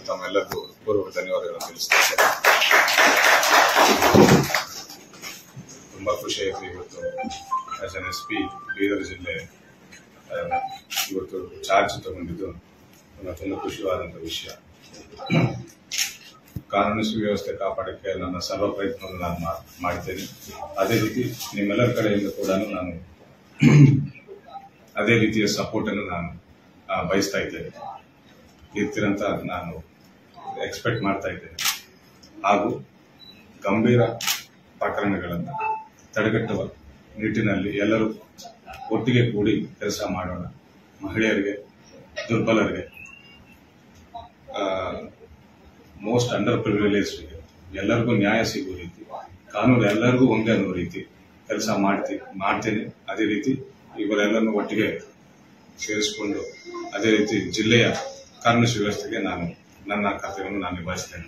ತಮ್ಮೆಲ್ಲರಿಗೂ ಪೂರ್ವಕ ಧನ್ಯವಾದಗಳನ್ನು ತಿಳಿಸ್ತೇನೆ. ತುಂಬಾ ಖುಷಿ ಆಯಿತು ಇವತ್ತು ಆಸ್ ಎನ್ SP ಬೀದರ್ ಜಿಲ್ಲೆ ಇವತ್ತು ಚಾರ್ಜ್ ತಗೊಂಡಿದ್ದು ತುಂಬ ಖುಷಿಯಾದಂಥ ವಿಷಯ. ಕಾನೂನು ಸುವ್ಯವಸ್ಥೆ ಕಾಪಾಡಕ್ಕೆ ನನ್ನ ಸರ್ವ ಪ್ರಯತ್ನವನ್ನು ನಾನು ಮಾಡ್ತೇನೆ. ಅದೇ ರೀತಿ ನಿಮ್ಮೆಲ್ಲರ ಕಡೆಯಿಂದ ಕೂಡ ನಾನು ಅದೇ ರೀತಿಯ ಸಪೋರ್ಟ್ ಅನ್ನು ನಾನು ಬಯಸ್ತಾ ಇದ್ದೇನೆ, ಇರ್ತೀರಂತ ನಾನು ಎಕ್ಸ್ಪೆಕ್ಟ್ ಮಾಡ್ತಾ ಇದ್ದೇನೆ. ಹಾಗೂ ಗಂಭೀರ ಪ್ರಕರಣಗಳನ್ನು ತಡೆಗಟ್ಟುವ ನಿಟ್ಟಿನಲ್ಲಿ ಎಲ್ಲರೂ ಒಟ್ಟಿಗೆ ಕೂಡಿ ಕೆಲಸ ಮಾಡೋಣ. ಮಹಿಳೆಯರಿಗೆ, ದುರ್ಬಲರಿಗೆ, ಮೋಸ್ಟ್ ಅಂಡರ್ ಪ್ರಿವಿಲೇಜ್ಗೆ ಎಲ್ಲರಿಗೂ ನ್ಯಾಯ ಸಿಗುವ ರೀತಿ, ಕಾನೂನು ಎಲ್ಲರಿಗೂ ಒಂದೇ ಅನ್ನೋ ರೀತಿ ಕೆಲಸ ಮಾಡ್ತೇನೆ. ಅದೇ ರೀತಿ ಇವರೆಲ್ಲರನ್ನು ಒಟ್ಟಿಗೆ ಸೇರಿಸಿಕೊಂಡು ಅದೇ ರೀತಿ ಜಿಲ್ಲೆಯ ಕಾನೂನು ಸುವ್ಯವಸ್ಥೆಗೆ ನಾನು ನನ್ನ ಕರ್ತವ್ಯವನ್ನು ನಾನು ನಿಭಾಯಿಸ್ತೇನೆ.